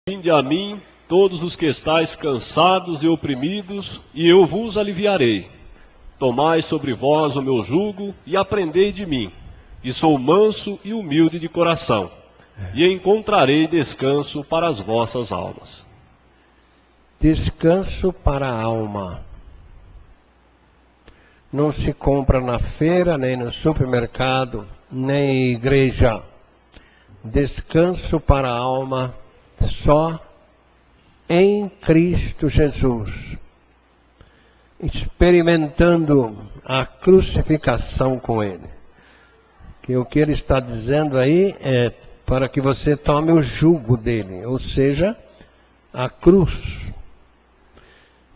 Vinde a mim, todos os que estáis cansados e oprimidos, e eu vos aliviarei. Tomai sobre vós o meu jugo e aprendei de mim, que sou manso e humilde de coração, e encontrarei descanso para as vossas almas. Descanso para a alma. Não se compra na feira, nem no supermercado, nem em igreja. Descanso para a alma só em Cristo Jesus. Experimentando a crucificação com Ele. Que o que Ele está dizendo aí é para que você tome o jugo dele, ou seja, a cruz.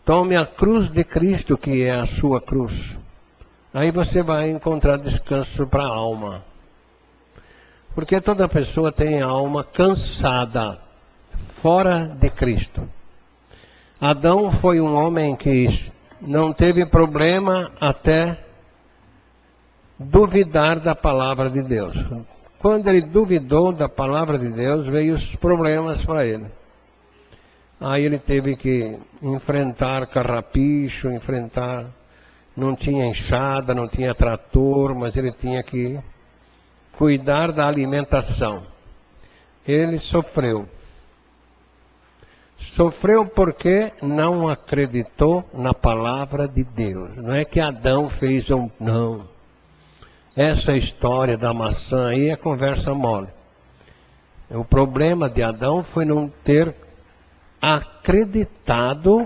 Tome a cruz de Cristo, que é a sua cruz. Aí você vai encontrar descanso para a alma. Porque toda pessoa tem a alma cansada, fora de Cristo. Adão foi um homem que não teve problema até duvidar da palavra de Deus. Quando ele duvidou da palavra de Deus, veio os problemas para ele. Aí ele teve que enfrentar carrapicho, não tinha enxada, não tinha trator, mas ele tinha que cuidar da alimentação. Ele sofreu. Sofreu porque não acreditou na palavra de Deus. Não é que Adão fez não. Essa história da maçã aí é conversa mole. O problema de Adão foi não ter acreditado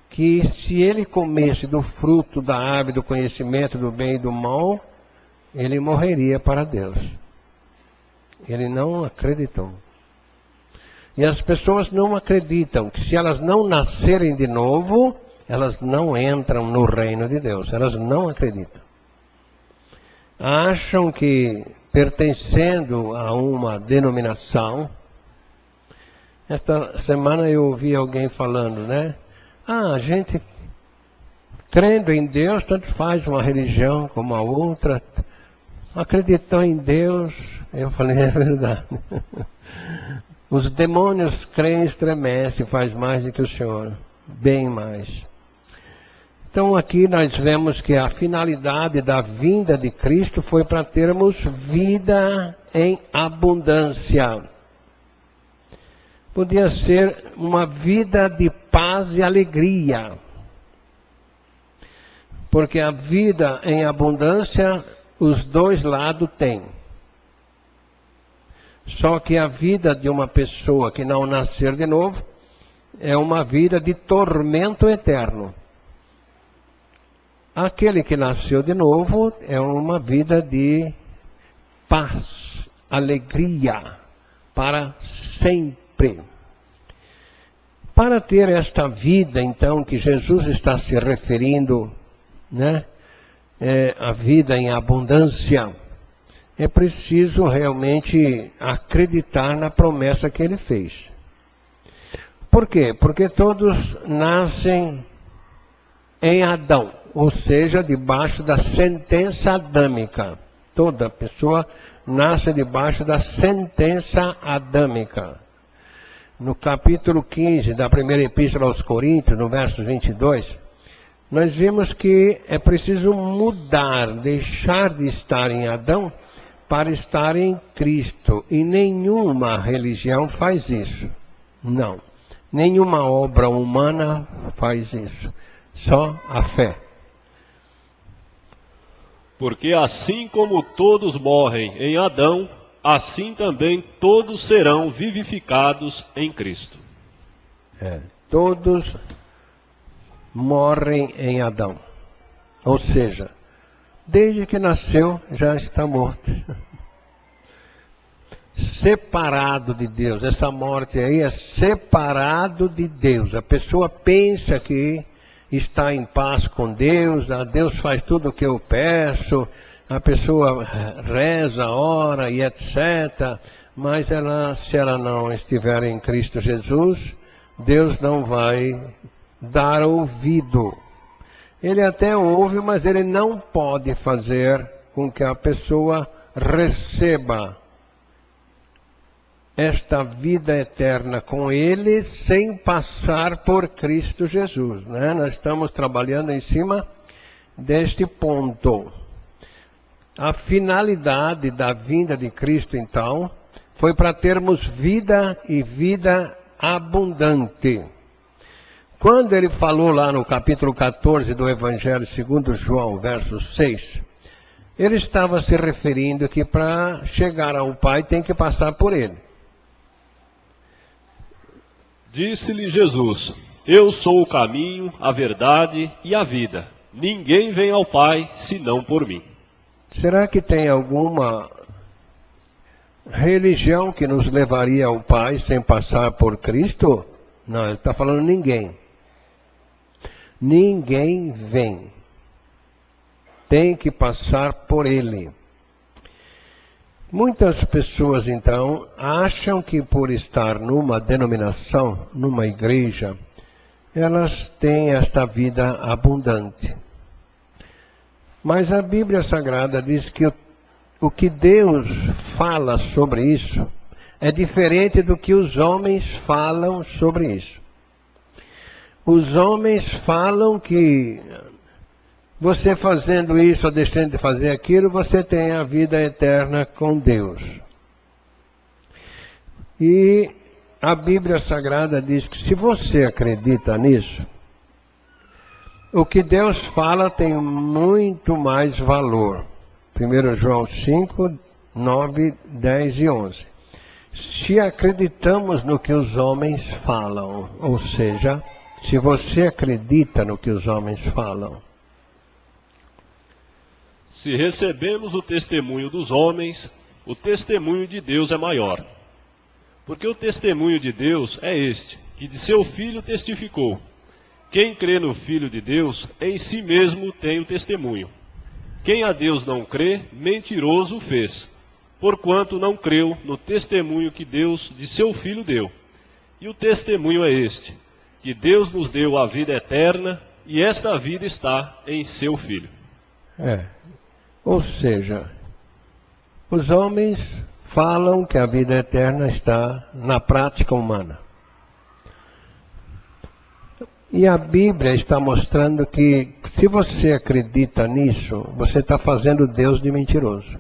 que se ele comesse do fruto da árvore do conhecimento do bem e do mal, ele morreria para Deus. Ele não acreditou. E as pessoas não acreditam que se elas não nascerem de novo, elas não entram no reino de Deus. Elas não acreditam. Acham que pertencendo a uma denominação. Esta semana eu ouvi alguém falando, né? A gente crendo em Deus, tanto faz uma religião como a outra. Acreditou em Deus. Eu falei, é verdade. Os demônios creem e estremecem, faz mais do que o Senhor, bem mais. Então aqui nós vemos que a finalidade da vinda de Cristo foi para termos vida em abundância. Podia ser uma vida de paz e alegria. Porque a vida em abundância, os dois lados têm. Só que a vida de uma pessoa que não nascer de novo é uma vida de tormento eterno. Aquele que nasceu de novo é uma vida de paz, alegria, para sempre. Para ter esta vida, então, que Jesus está se referindo, né? A vida em abundância. É preciso realmente acreditar na promessa que ele fez. Por quê? Porque todos nascem em Adão, ou seja, debaixo da sentença adâmica. Toda pessoa nasce debaixo da sentença adâmica. No capítulo 15 da primeira epístola aos Coríntios, no verso 22, nós vimos que é preciso mudar, deixar de estar em Adão, para estar em Cristo. E nenhuma religião faz isso. Não. Nenhuma obra humana faz isso. Só a fé. Porque assim como todos morrem em Adão, assim também todos serão vivificados em Cristo. Todos morrem em Adão. Ou seja, desde que nasceu, já está morto. Separado de Deus. Essa morte aí é separado de Deus. A pessoa pensa que está em paz com Deus, Deus faz tudo o que eu peço, a pessoa reza, ora e etc. Mas se ela não estiver em Cristo Jesus, Deus não vai dar ouvido. Ele até ouve, mas ele não pode fazer com que a pessoa receba esta vida eterna com Ele sem passar por Cristo Jesus, né? Nós estamos trabalhando em cima deste ponto. A finalidade da vinda de Cristo, então, foi para termos vida e vida abundante. Quando ele falou lá no capítulo 14 do Evangelho segundo João, verso 6, ele estava se referindo que para chegar ao Pai tem que passar por Ele. Disse-lhe Jesus: Eu sou o caminho, a verdade e a vida. Ninguém vem ao Pai senão por mim. Será que tem alguma religião que nos levaria ao Pai sem passar por Cristo? Não, ele está falando ninguém. Ninguém vem. Tem que passar por Ele. Muitas pessoas, então, acham que por estar numa denominação, numa igreja, elas têm esta vida abundante. Mas a Bíblia Sagrada diz que o que Deus fala sobre isso é diferente do que os homens falam sobre isso. Os homens falam que você fazendo isso ou deixando de fazer aquilo, você tem a vida eterna com Deus. E a Bíblia Sagrada diz que se você acredita nisso, o que Deus fala tem muito mais valor. 1 João 5, 9, 10 e 11. Se acreditamos no que os homens falam, ou seja, se você acredita no que os homens falam, Se recebemos o testemunho dos homens, o testemunho de Deus é maior. Porque o testemunho de Deus é este, que de seu Filho testificou. Quem crê no Filho de Deus, em si mesmo tem o testemunho. Quem a Deus não crê, mentiroso o fez, porquanto não creu no testemunho que Deus de seu Filho deu. E o testemunho é este, que Deus nos deu a vida eterna, e esta vida está em seu Filho. Ou seja, os homens falam que a vida eterna está na prática humana. E a Bíblia está mostrando que, se você acredita nisso, você está fazendo Deus de mentiroso.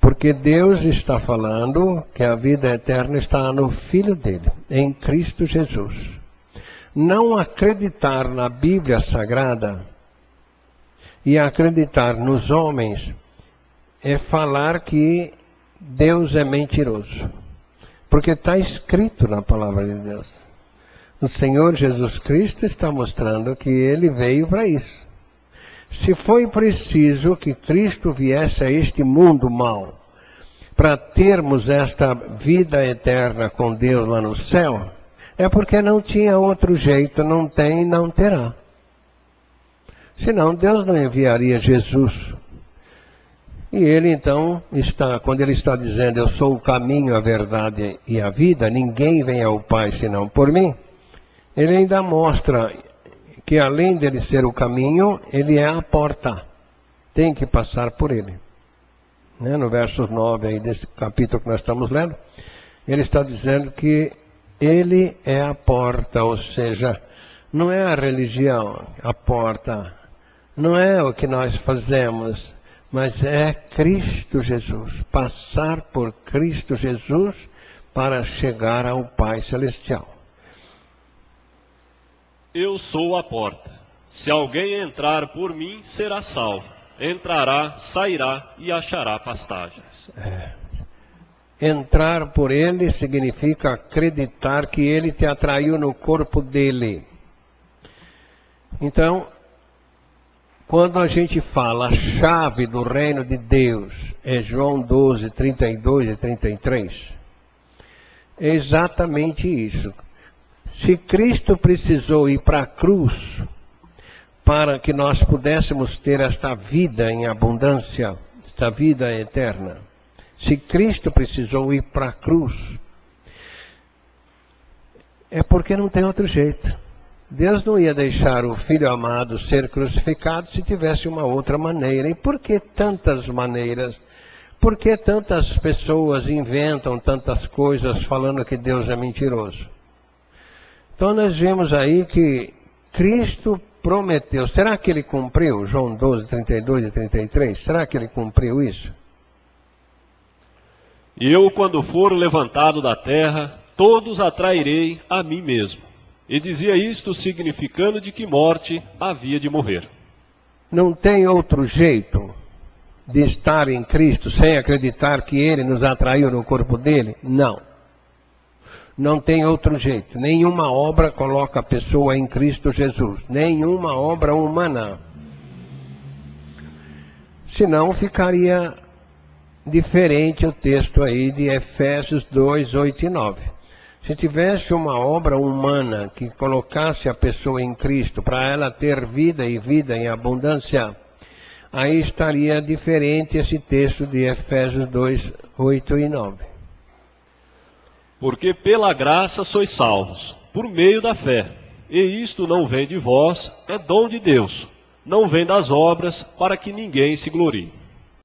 Porque Deus está falando que a vida eterna está no Filho dele, em Cristo Jesus. Não acreditar na Bíblia Sagrada e acreditar nos homens é falar que Deus é mentiroso. Porque está escrito na palavra de Deus. O Senhor Jesus Cristo está mostrando que Ele veio para isso. Se foi preciso que Cristo viesse a este mundo mau, para termos esta vida eterna com Deus lá no céu, é porque não tinha outro jeito, não tem e não terá. Senão Deus não enviaria Jesus. E Ele então quando Ele está dizendo, eu sou o caminho, a verdade e a vida, ninguém vem ao Pai senão por mim, Ele ainda mostra que além dele ser o caminho, Ele é a porta. Tem que passar por Ele. No verso 9 aí desse capítulo que nós estamos lendo, Ele está dizendo que Ele é a porta, ou seja, não é a religião a porta, não é o que nós fazemos, mas é Cristo Jesus. Passar por Cristo Jesus para chegar ao Pai Celestial. Eu sou a porta. Se alguém entrar por mim, será salvo. Entrará, sairá e achará pastagens. Entrar por Ele significa acreditar que Ele te atraiu no corpo dele. Então, quando a gente fala a chave do reino de Deus, é João 12, 32 e 33, é exatamente isso. Se Cristo precisou ir para a cruz para que nós pudéssemos ter esta vida em abundância, esta vida eterna, se Cristo precisou ir para a cruz, é porque não tem outro jeito. Deus não ia deixar o Filho amado ser crucificado se tivesse uma outra maneira. E por que tantas maneiras? Por que tantas pessoas inventam tantas coisas falando que Deus é mentiroso? Então nós vemos aí que Cristo prometeu. Será que ele cumpriu? João 12, 32 e 33. Será que ele cumpriu isso? E eu, quando for levantado da terra, todos atrairei a mim mesmo. E dizia isto significando de que morte havia de morrer. Não tem outro jeito de estar em Cristo sem acreditar que ele nos atraiu no corpo dele? Não. Não tem outro jeito. Nenhuma obra coloca a pessoa em Cristo Jesus. Nenhuma obra humana. Senão ficaria diferente o texto aí de Efésios 2, 8 e 9. Se tivesse uma obra humana que colocasse a pessoa em Cristo para ela ter vida e vida em abundância, aí estaria diferente esse texto de Efésios 2, 8 e 9. Porque pela graça sois salvos, por meio da fé. E isto não vem de vós, é dom de Deus. Não vem das obras, para que ninguém se glorie.